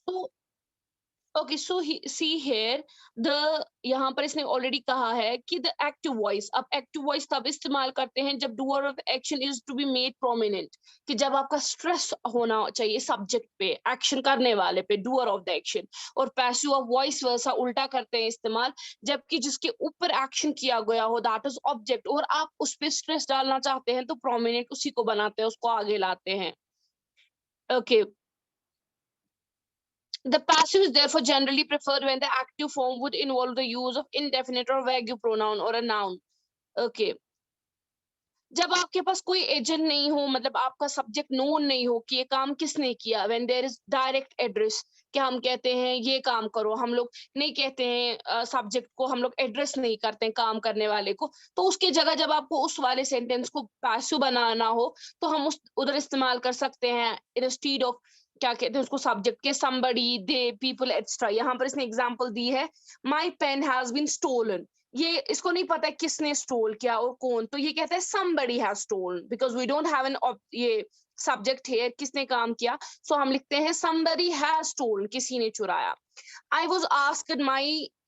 तो okay, so see here the, यहाँ पर इसने ऑलरेडी कहा है कि द एक्टिव वॉइस, अब एक्टिव वॉइस तब इस्तेमाल करते हैं जब doer of action is to be made prominent, कि जब आपका स्ट्रेस होना चाहिए सब्जेक्ट पे, एक्शन करने वाले पे, डूअर ऑफ द एक्शन। और पैसिव ऑफ वॉइस वर्सा उल्टा करते हैं इस्तेमाल, जबकि जिसके ऊपर एक्शन किया गया हो दैट इज ऑब्जेक्ट, और आप उस पे स्ट्रेस डालना चाहते हैं तो प्रोमिनेंट उसी को बनाते हैं, उसको आगे लाते हैं। Okay, the passive is therefore generally preferred when the active form would involve the use of indefinite or vague pronoun or a noun. Okay. जब आपके पास कोई एजेंट नहीं हो, मतलब आपका सब्जेक्ट नोन नहीं हो कि ये काम किसने किया, when there is direct address, कि हम कहते हैं ये काम करो, हम लोग नहीं कहते हैं सब्जेक्ट को, हम लोग एड्रेस नहीं करते हैं काम करने वाले को, तो उसकी जगह जब आपको उस वाले सेंटेंस को पैसिव बनाना हो तो हम उस उधर इस्तेमाल कर सकते हैं इंस्टीड ऑफ, क्या कहते हैं उसको, सब्जेक्ट के, somebody, they, people, एक्स्ट्रा। यहाँ पर इसने एग्जांपल दी है, my pen has been stolen, ये इसको नहीं पता है किसने स्टोल किया और कौन, तो ये कहता है somebody has stolen because we don't have an ये सब्जेक्ट है किसने काम किया, सो हम लिखते हैं somebody has stolen, किसी ने चुराया। I was asked my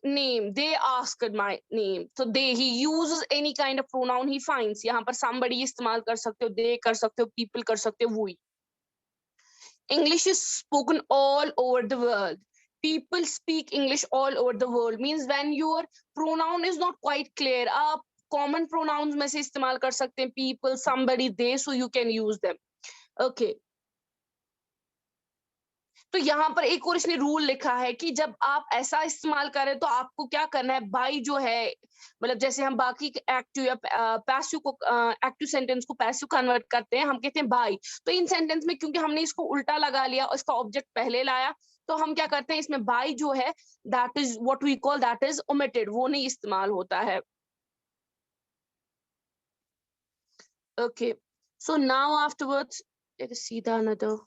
name, they asked my name, so they, he uses any kind of pronoun he finds, यहाँ पर somebody इस्तेमाल कर सकते हो, they कर सकते हो, people कर सकते हो, we। English is spoken all over the world. People speak English all over the world means when your pronoun is not quite clear, आप common pronouns में से इस्तेमाल कर सकते हैं, people, somebody, they, so you can use them. Okay. तो यहाँ पर एक और इसने रूल लिखा है कि जब आप ऐसा इस्तेमाल करें तो आपको क्या करना है, बाई जो है, मतलब जैसे हम बाकी एक्टिव या पैसिव को, एक्टिव सेंटेंस को पैसिव कन्वर्ट करते हैं, हम कहते हैं बाई, तो इन सेंटेंस में क्योंकि हमने इसको उल्टा लगा लिया और इसका ऑब्जेक्ट पहले लाया, तो हम क्या करते हैं, इसमें बाई जो है that is what we call that is omitted, वो नहीं इस्तेमाल होता है। Okay, so now afterwards let us see the another.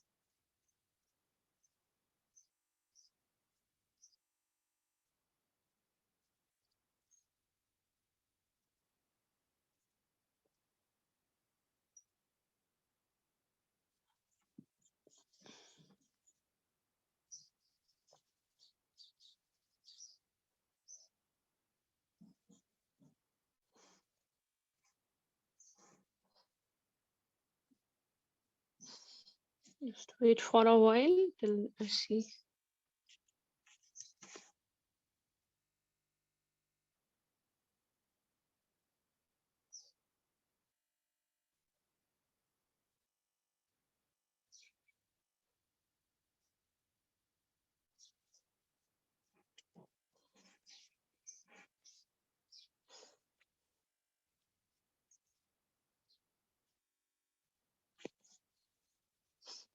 Just wait for a while till I see.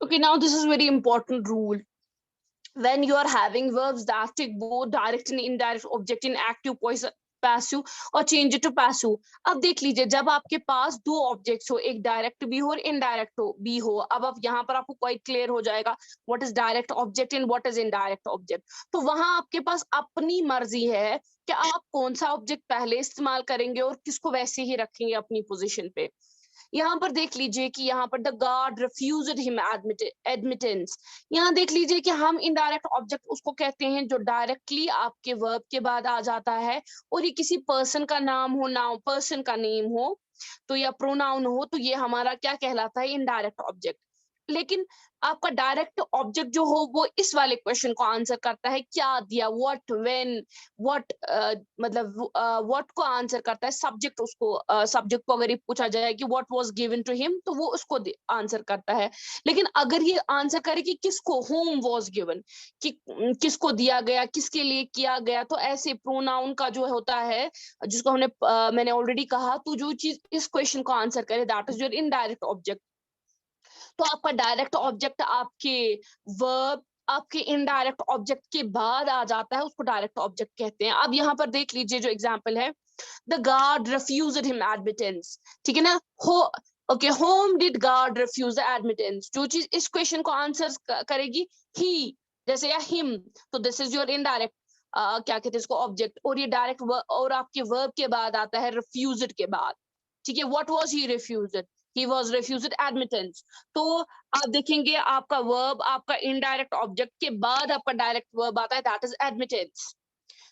Okay, now this is very important rule. When you are having verbs that take both direct and indirect object in active, passive और change it to passive। अब देख लीजिए, जब आपके पास दो objects हो, एक direct भी हो और इनडायरेक्ट भी हो, अब आप यहाँ पर आपको क्वाइट क्लियर हो जाएगा what is direct object and what is indirect object. तो वहां आपके पास अपनी मर्जी है कि आप कौन सा ऑब्जेक्ट पहले इस्तेमाल करेंगे और किसको वैसे ही रखेंगे अपनी पोजिशन पे। यहाँ पर देख लीजिए कि यहाँ पर the guard refused him admittance. यहाँ देख लीजिए कि हम इनडायरेक्ट ऑब्जेक्ट उसको कहते हैं जो डायरेक्टली आपके वर्ब के बाद आ जाता है, और ये किसी पर्सन का नाम हो, नाउन पर्सन का नेम हो तो, या प्रोनाउन हो तो, ये हमारा क्या कहलाता है, इनडायरेक्ट ऑब्जेक्ट। लेकिन आपका डायरेक्ट ऑब्जेक्ट जो हो वो इस वाले क्वेश्चन को आंसर करता है, क्या दिया, व्हाट, व्हेन, व्हाट, मतलब व्हाट को आंसर करता है, सब्जेक्ट उसको, सब्जेक्ट को अगर ये पूछा जाए कि what was given to him तो वो उसको आंसर करता है। लेकिन अगर ये आंसर करे कि किसको, होम वाज गिवन, कि किसको दिया गया, किसके लिए किया गया, तो ऐसे प्रोनाउन का जो होता है जिसको मैंने ऑलरेडी कहा, तो जो चीज इस क्वेश्चन को आंसर करे that is your indirect object. तो आपका डायरेक्ट ऑब्जेक्ट आपके वर्ब, आपके इनडायरेक्ट ऑब्जेक्ट के बाद आ जाता है, उसको डायरेक्ट ऑब्जेक्ट कहते हैं। अब यहाँ पर देख लीजिए जो एग्जाम्पल है, the guard refused him admittance, ठीक है ना, हो okay, whom did guard refuse the admittance, जो चीज इस क्वेश्चन को आंसर करेगी ही, जैसे या हिम, तो दिस इज योर इनडायरेक्ट क्या कहते हैं इसको, ऑब्जेक्ट, और ये डायरेक्ट और आपके वर्ब के बाद आता है रिफ्यूज्ड के बाद। ठीक है, what was he refused, he was refused admittance. तो आप देखेंगे आपका वर्ब आपका इनडायरेक्ट ऑब्जेक्ट के बाद आपका डायरेक्ट वर्ब आता है, दैट इज एडमिटेंस।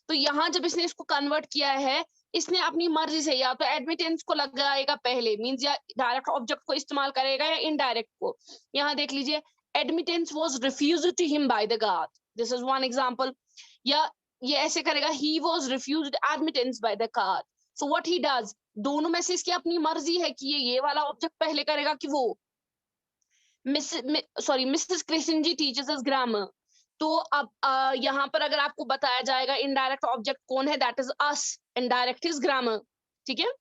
तो यहाँ जब इसने इसको कन्वर्ट किया है, इसने अपनी मर्जी से या तो एडमिटेंस को लगाएगा पहले, मींस या डायरेक्ट ऑब्जेक्ट को इस्तेमाल करेगा या इनडायरेक्ट को। यहाँ देख लीजिए, admittance was refused to him by the guard, this is one example. या ये ऐसे करेगा, he was refused admittance by the guard. So what he does, दोनों में से इसकी अपनी मर्जी है कि ये वाला ऑब्जेक्ट पहले करेगा कि वो। मिसेस कृष्ण जी टीचर्स अस ग्रामर। तो अब यहाँ पर अगर आपको बताया जाएगा इनडायरेक्ट ऑब्जेक्ट कौन है, that is us, indirect is grammar, ठीक है।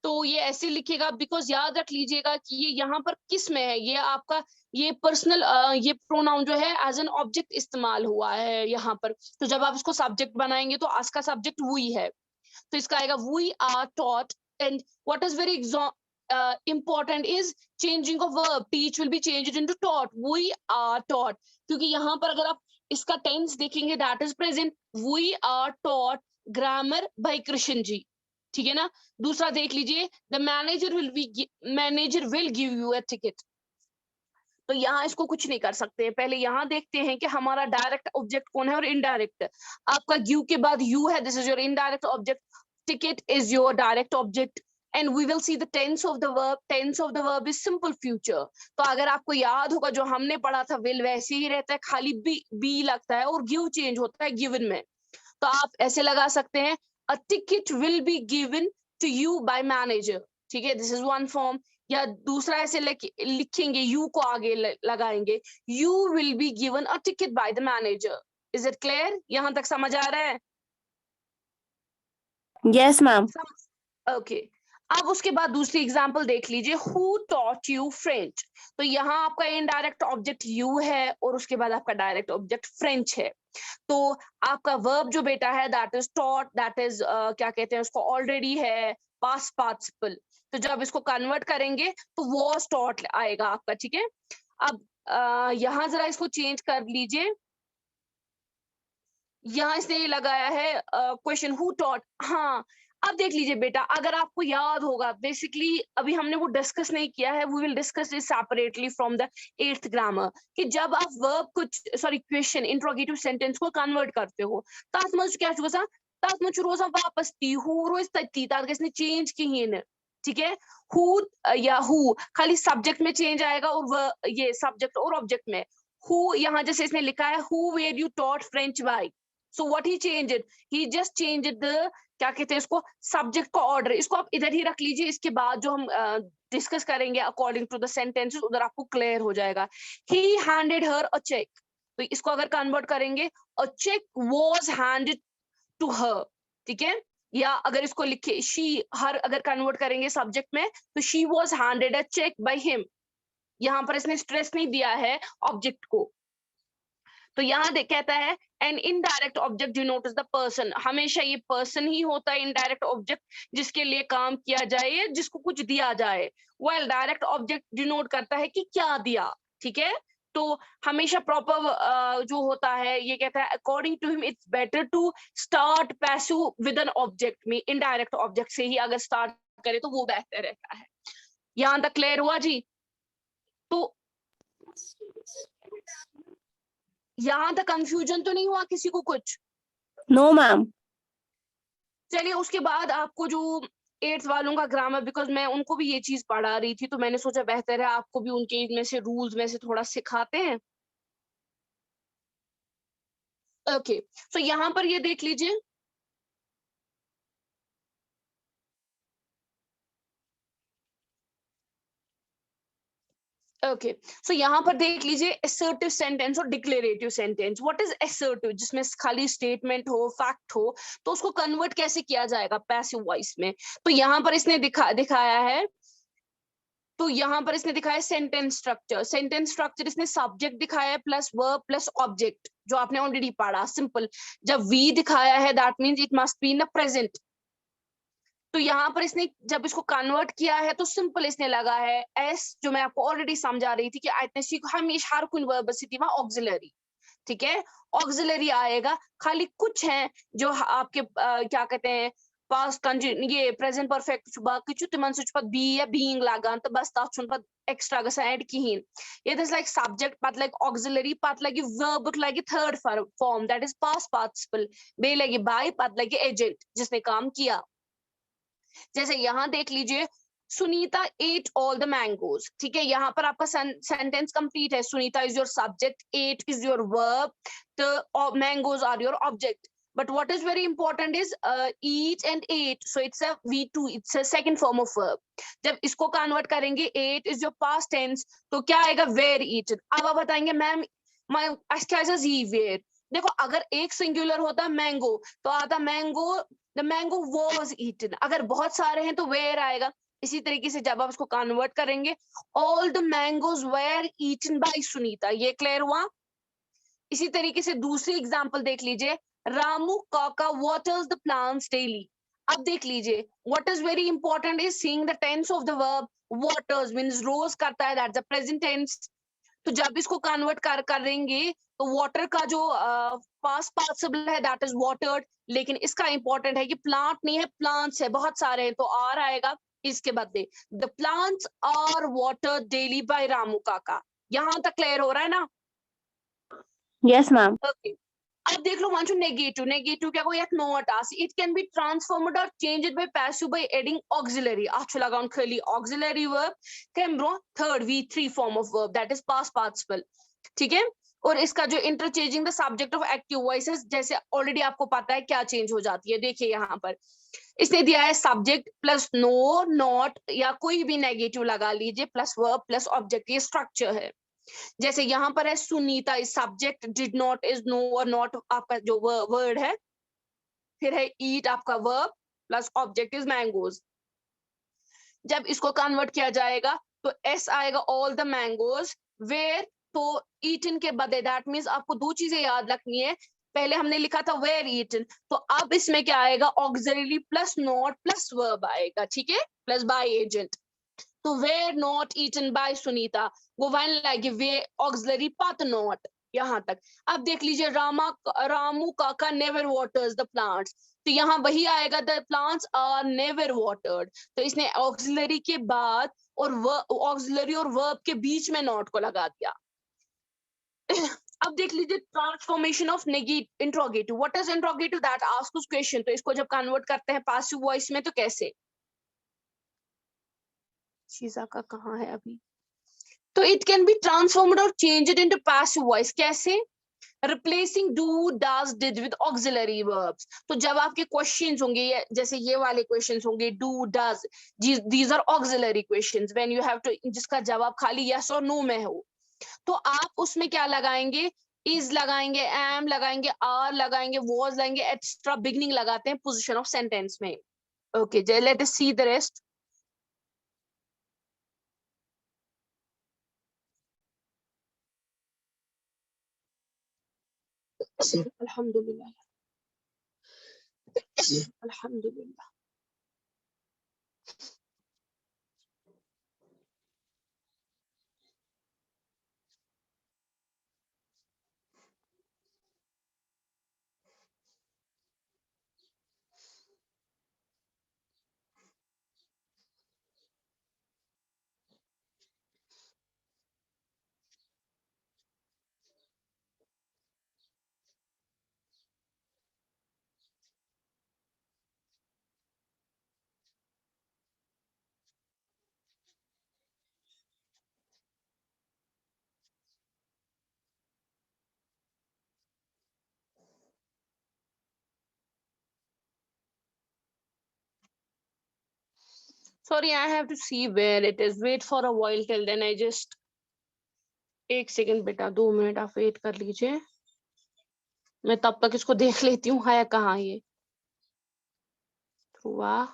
तो ये ऐसे लिखेगा, बिकॉज याद रख लीजिएगा कि ये यहाँ पर किस में है, ये आपका ये पर्सनल ये प्रोनाउन जो है एज एन ऑब्जेक्ट इस्तेमाल हुआ है यहाँ पर। तो जब आप इसको सब्जेक्ट बनाएंगे तो अस का सब्जेक्ट वी है, तो इसका आएगा we are taught. And what is very important is changing of verb, teach will be changed into taught, we are taught, क्योंकि यहाँ पर अगर आप इसका टेंस देखेंगे that is present, we are taught grammar by Krishna ji, ठीक है ना। दूसरा देख लीजिए, the manager will give you a ticket. तो यहाँ इसको कुछ नहीं कर सकते, पहले यहाँ देखते हैं कि हमारा डायरेक्ट ऑब्जेक्ट कौन है और इनडायरेक्ट। आपका गिव के बाद यू है, this is your indirect object, ticket is your direct object. And we will see the tense of the verb, tense of the verb is simple future. तो अगर आपको याद होगा जो हमने पढ़ा था, विल वैसे ही रहता है, खाली बी लगता है और गिव चेंज होता है गिवन में। तो आप ऐसे लगा सकते हैं, a ticket will be given to you by manager, ठीक है, दिस इज वन फॉर्म। या दूसरा ऐसे लिखेंगे, यू को आगे लगाएंगे, you will be given a ticket by the manager. Is it clear, यहां तक समझ आ रहा है? Yes ma'am. ओके, अब उसके बाद दूसरी एग्जांपल देख लीजिए, हु टॉट यू फ्रेंच। तो यहाँ आपका इनडायरेक्ट ऑब्जेक्ट यू है और उसके बाद आपका डायरेक्ट ऑब्जेक्ट फ्रेंच है। तो आपका वर्ब जो बेटा है that is taught, that is क्या कहते हैं उसको, ऑलरेडी है, पास्ट पार्टिसिपल। तो जब इसको कन्वर्ट करेंगे तो वॉज टॉट आएगा आपका, ठीक है। अब यहाँ जरा इसको चेंज कर लीजिए, यहाँ इसने लगाया है क्वेश्चन हु टॉट। हाँ, अब देख लीजिए बेटा, अगर आपको याद होगा, बेसिकली अभी हमने वो डिस्कस नहीं किया है, we will discuss it separately from the 8th grammar, कि जब आप वर्ब कुछ क्वेश्चन इंट्रोगेटिव सेंटेंस को कन्वर्ट करते हो, तत् मज क्या रोजान, तत् मज रोजान वापस ती, हु रोज तती, तत् गस चेंज कहीं, ठीक है। हु या हु खाली सब्जेक्ट में चेंज आएगा और ये सब्जेक्ट और ऑब्जेक्ट में। हु यहाँ जैसे इसने लिखा है, who were you taught French by, so what he changed, he just changed the क्या कहते हैं इसको, सब्जेक्ट का ऑर्डर। इसको आप इधर ही रख लीजिए, इसके बाद जो हम डिस्कस करेंगे अकॉर्डिंग टू द सेंटेंसेस उधर आपको क्लियर हो जाएगा। ही हैंडेड हर अ चेक, तो इसको अगर कन्वर्ट करेंगे, a cheque was handed to her, ठीक है। या अगर इसको लिखे शी हर अगर कन्वर्ट करेंगे सब्जेक्ट में, तो she was handed a cheque by him. यहाँ पर इसने स्ट्रेस नहीं दिया है ऑब्जेक्ट को। तो यहाँ कहता है an indirect object denotes the person, हमेशा ये पर्सन ही होता है इनडायरेक्ट ऑब्जेक्ट जिसके लिए काम किया जाए या जिसको कुछ दिया जाए। वेल डायरेक्ट ऑब्जेक्ट डिनोट करता है कि क्या दिया, ठीक है। तो हमेशा प्रॉपर जो होता है, ये कहता है according to him it's better to start passive with an object, में इनडायरेक्ट ऑब्जेक्ट से ही अगर स्टार्ट करे तो वो बेहतर रहता है। यहाँ तक क्लियर हुआ जी? तो यहाँ तक कंफ्यूजन तो नहीं हुआ किसी को कुछ? No ma'am. चलिए, उसके बाद आपको जो 8th वालों का ग्रामर, बिकॉज मैं उनको भी ये चीज पढ़ा रही थी, तो मैंने सोचा बेहतर है आपको भी उनके इनमें से रूल्स में से थोड़ा सिखाते हैं। ओके, सो यहाँ पर ये देख लीजिए, ओके सो यहाँ पर देख लीजिए, असर्टिव सेंटेंस और declarative sentence. What is assertive, जिसमें खाली स्टेटमेंट हो, फैक्ट हो, तो उसको कन्वर्ट कैसे किया जाएगा पैसिव वॉइस में। तो यहाँ पर इसने दिखाया है, तो यहाँ पर इसने दिखाया सेंटेंस स्ट्रक्चर। सेंटेंस स्ट्रक्चर इसने सब्जेक्ट दिखाया है प्लस वर्ब प्लस ऑब्जेक्ट, जो आपने ऑलरेडी पढ़ा सिंपल। जब वी दिखाया है that means it must be in the present. तो यहाँ पर इसने जब इसको कन्वर्ट किया है तो सिंपल इसने लगा है एस, जो मैं आपको ऑलरेडी समझा रही थी कि आयतने हमेशा हर कोई वर्ब स्थिति में ऑक्सिलरी, ठीक है, ऑक्सिलरी आएगा। खाली कुछ हैं जो आपके क्या कहते हैं past ये present perfect बाकी तिमन सु be या being lagan तो बस तथ छुन पत extra गसा add किहिन ये is like subject पत like auxiliary पत लगी verb लगी third form that is past participle बे लगी by पत लगी agent जिसने काम किया जैसे यहाँ देख लीजिए Sunita ate all the mangoes ठीक है यहाँ पर आपका सेंटेंस कंप्लीट है Sunita is your subject ate is your verb the mangoes are your object but what is very important is eat and ate so it's a v2 it's a second form of verb जब इसको convert करेंगे ate is your past tense तो क्या आएगा were eaten अब आप बताएंगे ma'am क्या where देखो अगर एक सिंगुलर होता मैंगो तो आता mango the mango was eaten अगर बहुत सारे हैं तो वेयर आएगा इसी तरीके से जब आप उसको कन्वर्ट करेंगे all the mangoes were eaten by Sunita ये क्लियर हुआ इसी तरीके से दूसरी एग्जांपल देख लीजिए रामू काका वाटर्स द प्लांट्स डेली अब देख लीजिए what is very important is seeing the tense of the verb waters means रोज करता है दैट्स द प्रेजेंट टेंस तो जब इसको कन्वर्ट करेंगे तो वाटर का जो पास्ट पार्टिसिपल है दैट इज वाटर्ड लेकिन इसका इंपॉर्टेंट है कि प्लांट नहीं है प्लांट्स है बहुत सारे हैं तो आर आएगा इसके बदले the plants are water daily by Ramu Kaka यहां तक क्लियर हो रहा है ना Yes, ma'am. ओके अब देख लो वांचो नेगेटिव क्या को एक नोट आसी इट कैन बी ट्रांसफॉर्म्ड और changed by passive by adding auxiliary आछ लगाउन खाली auxiliary verb came bro third v3 form of verb that is past participle ठीक है और इसका जो interchanging the subject of active voices जैसे ऑलरेडी आपको पता है क्या चेंज हो जाती है देखिए यहाँ पर इसने दिया है सब्जेक्ट प्लस नो नॉट या कोई भी नेगेटिव लगा लीजिए प्लस वर्ब प्लस ऑब्जेक्ट ये स्ट्रक्चर है जैसे यहाँ पर है Sunita is subject did not is no और नॉट आपका जो वर्ड है फिर है ईट आपका verb plus object is mangoes जब इसको कन्वर्ट किया जाएगा तो एस आएगा ऑल द मैंगोज वेयर तो ईटन के बदले दैट मींस आपको दो चीजें याद रखनी है पहले हमने लिखा था वेयर ईटन तो अब इसमें क्या आएगा auxiliary plus not plus verb आएगा ठीक है प्लस बाय एजेंट तो were not eaten by Sunita वो one like we auxiliary put not यहाँ तक अब देख लीजिए रामू काका नेवर वाटर्स द प्लांट्स तो यहाँ वही आएगा the plants are never watered तो इसने ऑक्सिलरी के बाद और ऑक्सिलरी और वर्ब के बीच में नॉट को लगा दिया अब देख लीजिए transformation of interrogative what is interrogative that asks question तो इसको जब कन्वर्ट करते हैं पासिव वॉइस में तो कैसे शीजा का कहाँ है अभी तो इट कैन बी ट्रांसफॉर्म्ड और चेंज्ड इनटू पैसिव वॉइस कैसे replacing do does did with auxiliary verbs तो जब आपके क्वेश्चंस होंगे जैसे ये वाले क्वेश्चंस होंगे do does these are auxiliary questions when you have to जिसका जवाब खाली यस और नो में हो तो आप उसमें क्या लगाएंगे इज लगाएंगे एम लगाएंगे आर लगाएंगे वॉज लगाएंगे एक्स्ट्रा बिगनिंग लगाते हैं पोजीशन ऑफ सेंटेंस में okay let us see the rest अल्हम्दुलिल्लाह अल्हम्दुलिल्लाह Sorry, I have to see where it is. Wait for a while till then. I just एक सेकंड बेटा 2 मिनट आप वेट कर लीजिए मैं तब तक इसको देख लेती हूँ है कहाँ ये वाह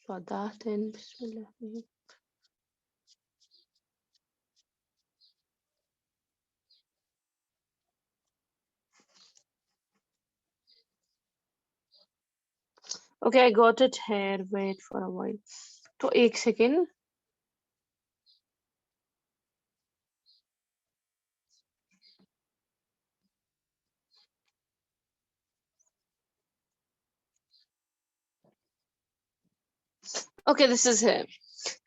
स्वादातन बिस्मिल्लाह Okay, I got it here. Wait for a while. तो एक सेकंड ओके दिस इज है।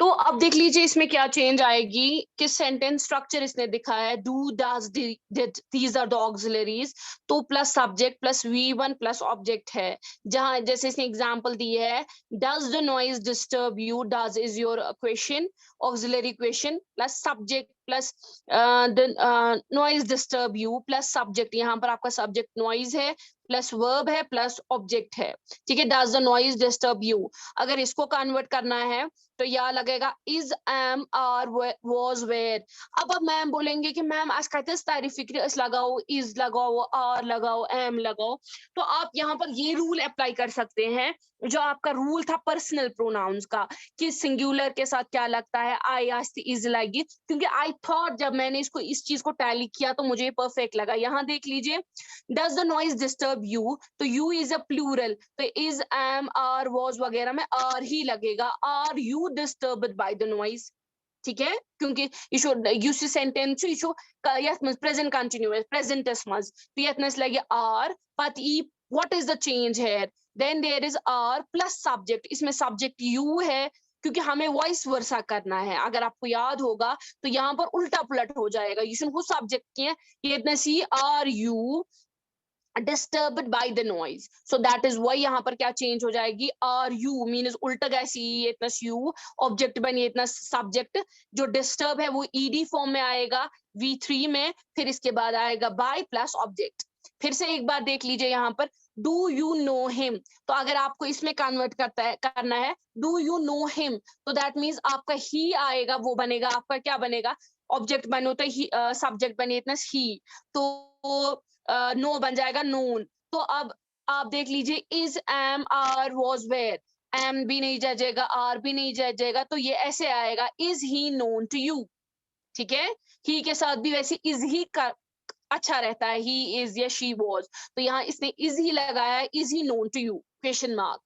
तो अब देख लीजिए इसमें क्या चेंज आएगी कि सेंटेंस स्ट्रक्चर इसने दिखाया है, do does did these are the auxiliaries, तो plus subject plus V1 plus object है। जहां जैसे इसने एग्जांपल दी है, does the noise disturb you, does is your question, auxiliary question plus subject plus the noise disturb you plus subject, यहाँ पर आपका सब्जेक्ट नॉइज है प्लस वर्ब है प्लस ऑब्जेक्ट है। ठीक है, does the noise disturb you. अगर इसको कन्वर्ट करना है तो यह लगेगा is am are was were. अब मैम बोलेंगे कि मैम आज कहते तारीफ फिक्र लगाओ, इज लगाओ, आर लगाओ, एम लगाओ। तो आप यहाँ पर ये रूल अप्लाई कर सकते हैं जो आपका रूल था पर्सनल प्रोनाउंस का, कि सिंगुलर के साथ क्या लगता है, आई आस्ती इज लाएगी, क्योंकि आई थॉट जब मैंने इसको इस चीज को टैली किया तो मुझे परफेक्ट लगा। यहाँ देख लीजिए, does the noise disturb you, तो यू इज अ प्लूरल, तो इज एम आर वॉज वगैरह में आर ही लगेगा। Are you disturbed by the noise? ठीक है, क्योंकि यह should use sentence issue यथ मज present continuous presentus मज, तो यथ मज लगे are, but what is the change here? Then there is r plus subject, इसमें subject you है क्योंकि हमें वॉइस वर्सा करना है। अगर आपको याद होगा तो यहाँ पर उल्टा पुलट हो जाएगा, यूशन को सब्जेक्ट किए, ये इतना see are you disturbed by the noise, so that is why यहाँ पर क्या चेंज हो जाएगी, आर यू मीन उल्टा गया सी इतना यू, ऑब्जेक्ट बनी इतना सब्जेक्ट, जो डिस्टर्ब है वो ईडी फॉर्म में आएगा V3 में, फिर इसके बाद आएगा बाय प्लस ऑब्जेक्ट। फिर से एक बार देख लीजिए यहाँ पर, डू यू नो हिम, तो अगर आपको इसमें कन्वर्ट करना है डू यू नो हिम, तो दैट मीन्स आपका ही आएगा, वो बनेगा आपका क्या बनेगा, ऑब्जेक्ट बने होता है सब्जेक्ट बने इतना ही, तो नो बन जाएगा नोन। तो अब आप देख लीजिए, is am are was were, am भी नहीं जजेगा, आर भी नहीं जजेगा, तो ये ऐसे आएगा, is he known to you. ठीक है, ही के साथ भी वैसे इज ही का अच्छा रहता है, ही इज या शी वॉज, तो यहाँ इसने इज ही लगाया है, is he known to you question mark.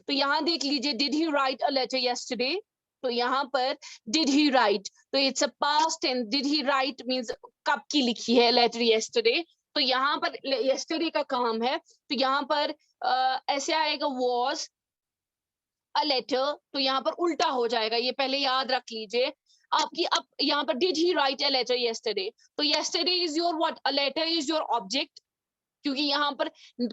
तो यहाँ देख लीजिए, did he write a letter yesterday, तो यहाँ पर डिड ही राइट, तो it's a past tense, did he write means कब की लिखी है लेटर यस्टरडे, तो यहाँ पर यस्टरडे का काम है, तो यहाँ पर ऐसे आएगा वॉज अ लेटर, तो यहाँ पर उल्टा हो जाएगा, ये पहले याद रख लीजिए आपकी। अब यहाँ पर did he write a letter yesterday, तो yesterday is your what, a letter is your object, क्योंकि यहाँ पर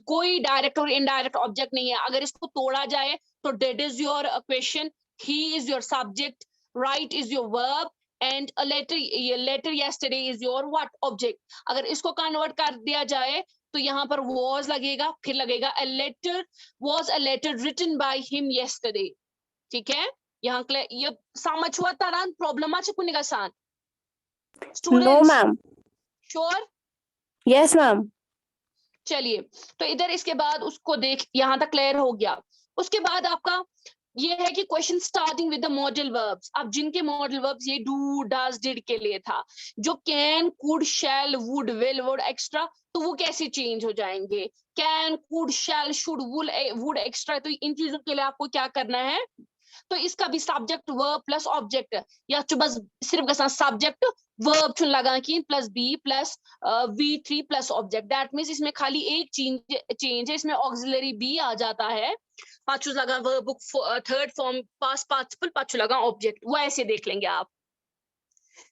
कोई डायरेक्ट और इनडायरेक्ट ऑब्जेक्ट नहीं है। अगर इसको तोड़ा जाए तो did is your question, he is your subject, write is your verb, and a letter yesterday is your what, object. अगर इसको कन्वर्ट कर दिया जाए तो यहाँ पर वॉज लगेगा, फिर लगेगा a letter, was a letter written by him yesterday. ठीक है, यहाँ ये समझ हुआ तारा प्रॉब्लम আছে কোন सान No, students? ma'am. Sure? Yes, ma'am. चलिए, तो इधर इसके बाद उसको देख, यहाँ तक क्लियर हो गया। उसके बाद आपका ये है कि question starting with the modal verbs. अब जिनके मॉडल वर्ब्स ये डू डज डिड के लिए था, जो can could shall would will would extra, तो वो कैसे चेंज हो जाएंगे, can could shall should would extra, तो इन चीजों के लिए आपको क्या करना है, तो इसका भी सब्जेक्ट वर्ब प्लस ऑब्जेक्ट, या बस सिर्फ का सब्जेक्ट वर्ब चुन लगा कि plus be plus V3 plus object, that means इसमें खाली एक चेंज है, इसमें ऑक्सिलरी बी आ जाता है, पाचू लगा verb third form past participle, पाचू लगा ऑब्जेक्ट, वो ऐसे देख लेंगे आप।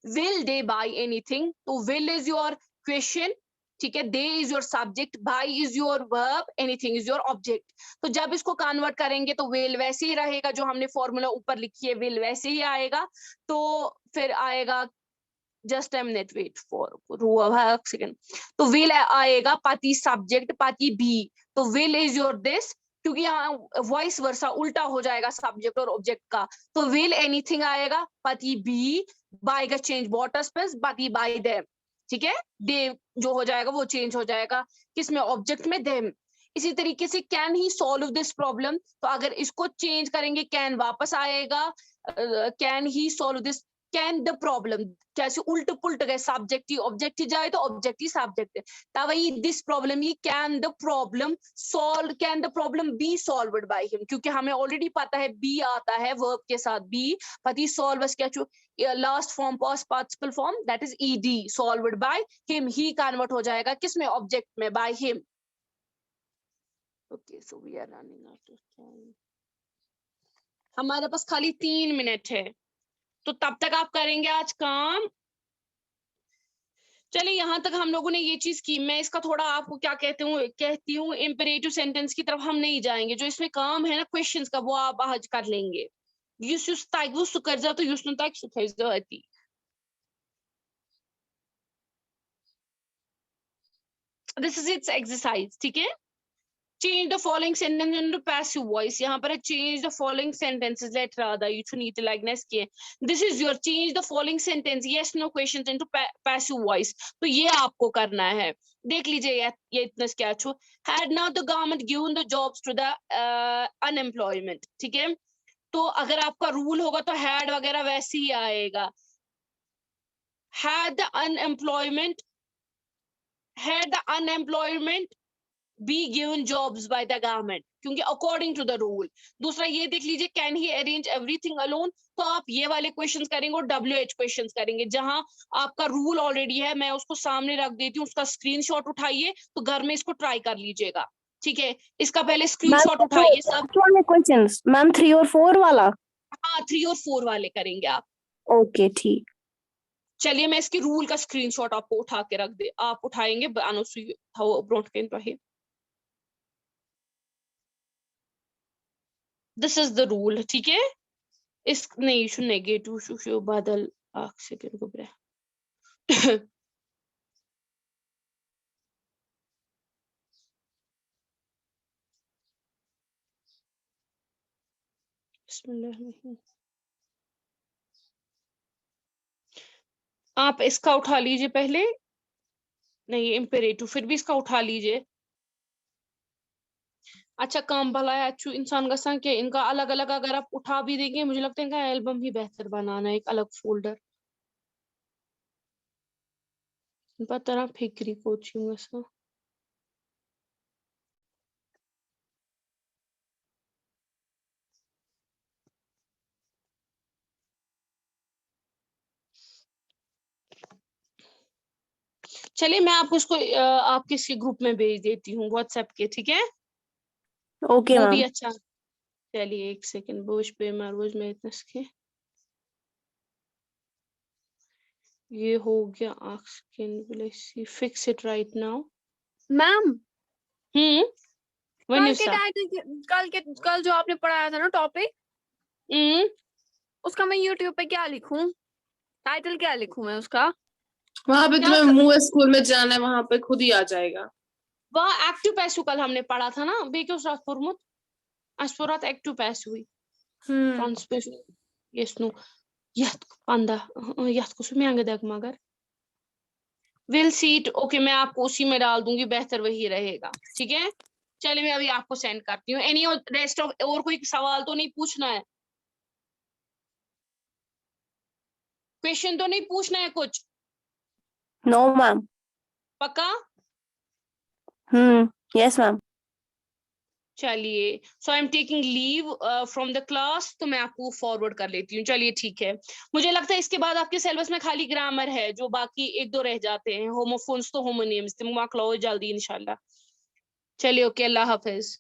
विल दे बाय एनीथिंग, तो विल इज योर क्वेश्चन, ठीक है, they is your subject, buy is your verb, anything is your object. तो जब इसको कन्वर्ट करेंगे तो विल वैसे ही रहेगा, जो हमने फॉर्मूला ऊपर लिखी है विल वैसे ही आएगा। तो फिर आएगा, जस्ट टाइम नेट वेट फॉर सेकंड, तो विल आएगा पति सब्जेक्ट, पति बी, तो विल इज योर दिस, क्योंकि यहाँ वॉइस वर्सा उल्टा हो जाएगा सब्जेक्ट और ऑब्जेक्ट का, तो विल एनीथिंग आएगा, पति बी, बाय का चेंज बॉटस प्लस पति बाय देम। ठीक है, दे जो हो जाएगा वो चेंज हो जाएगा किसमें, ऑब्जेक्ट में, देम। इसी तरीके से can he solve this problem, तो अगर इसको चेंज करेंगे कैन वापस आएगा, can he solve this, can the problem, कैसे उल्ट पुल्ट गए, सब्जेक्ट ही ऑब्जेक्ट ही जाए तो ऑब्जेक्ट ही सब्जेक्ट, तब this problem he can the problem solve, can the problem B solved by him, क्योंकि हमें ऑलरेडी पता है बी आता है वर्ब के साथ बी, पति सॉल्व क्या last form past participle form, that is ED, solved by him, he convert हो जाएगा किसमें, ऑब्जेक्ट में, by him. Okay, so we are running out of time. हमारे पास खाली 3 मिनट है, तो तब तक आप करेंगे आज काम। चलिए यहाँ तक हम लोगों ने ये चीज की। मैं इसका थोड़ा आपको क्या कहती हूँ इम्पेरेटिव सेंटेंस की तरफ हम नहीं जाएंगे। जो इसमें काम है ना क्वेश्चंस का, वो आप आज कर लेंगे। Yus taigu sukarza तो युस ताक सुखैजा आती। This is its exercise, ठीक है? Change the following sentence into passive voice. यहाँ पर change the following sentences. Let Radha, you should need to likeness किए. This is your change the following sentence. Yes, no questions into passive voice. तो ये आपको करना है. देख लीजिए ये इतना क्या छो. Had now the government given the jobs to the unemployment. ठीक है? तो अगर आपका रूल होगा तो had वगैरह वैसे ही आएगा. Had the unemployment be given jobs by the government, क्योंकि according to the rule. दूसरा ये देख लीजिए can he arrange everything alone, तो आप ये वाले क्वेश्चंस करेंगे और WH क्वेश्चंस करेंगे। जहां आपका रूल ऑलरेडी है मैं उसको सामने रख देती हूँ, उसका स्क्रीनशॉट उठाइए तो घर में इसको ट्राई कर लीजिएगा। ठीक है, इसका पहले स्क्रीनशॉट उठाइए सब। क्वेश्चंस मैम 3 और 4 वाला? हाँ 3 और 4 वाले करेंगे आप। ओके ठीक। चलिए मैं इसके रूल का स्क्रीनशॉट आपको उठा के रख दे, आप उठाएंगे दिस इज द रूल। ठीक है, इस नहीं शु नेगेटिव शु बादल आख सेकंड को ब्रे आप इसका उठा लीजिए पहले, नहीं इम्पेरेटिव, फिर भी इसका उठा लीजिए। अच्छा काम भला है अच्छू इंसान का संख्या इनका अलग अलग अगर आप उठा भी देंगे, मुझे लगता है इनका एल्बम ही बेहतर बनाना है, एक अलग फोल्डर पता फिक्री कोचिंग ऐसा। चलिए मैं आपको इसको आपके इसी ग्रुप में भेज देती हूँ व्हाट्सएप के। ठीक है, ओके वो भी मैम। अच्छा। चलिए एक सेकंड, बोझ पे रोज में इतना इसके ये हो गया। Fix it right now ma'am कल जो आपने पढ़ाया था ना टॉपिक, उसका मैं यूट्यूब पे क्या लिखूं, टाइटल क्या लिखूं मैं उसका? वहां पे तुम्हें मूव स्कूल में जाना है, वहां पे खुद ही आ जाएगा। वहाँ एक्टिव पैसिव कल हमने पढ़ा था ना, बेक्यों रात अस्पुरात एक्टिव पैसिव हुई ट्रांसपेशन यस नो याद पंदा याद को सुमियांग देख मगर विल सीट। ओके मैं आपको उसी में डाल दूंगी, बेहतर वही रहेगा। ठीक है, चलिए मैं अभी आपको सेंड करती हूँ। एनी रेस्ट ऑफ और कोई सवाल तो नहीं पूछना है, क्वेश्चन तो नहीं पूछना है कुछ? No ma'am. पक्का? Yes ma'am. चलिए so I am taking leave from the class, तो मैं आपको फॉरवर्ड कर लेती हूँ। चलिए ठीक है, मुझे लगता है इसके बाद आपके सिलेबस में खाली ग्रामर है, जो बाकी 1-2 रह जाते हैं। होमोफोन्स तो होमोनियम्स जल्दी इंशाल्लाह। चलिए ओके, अल्लाह हाफिज।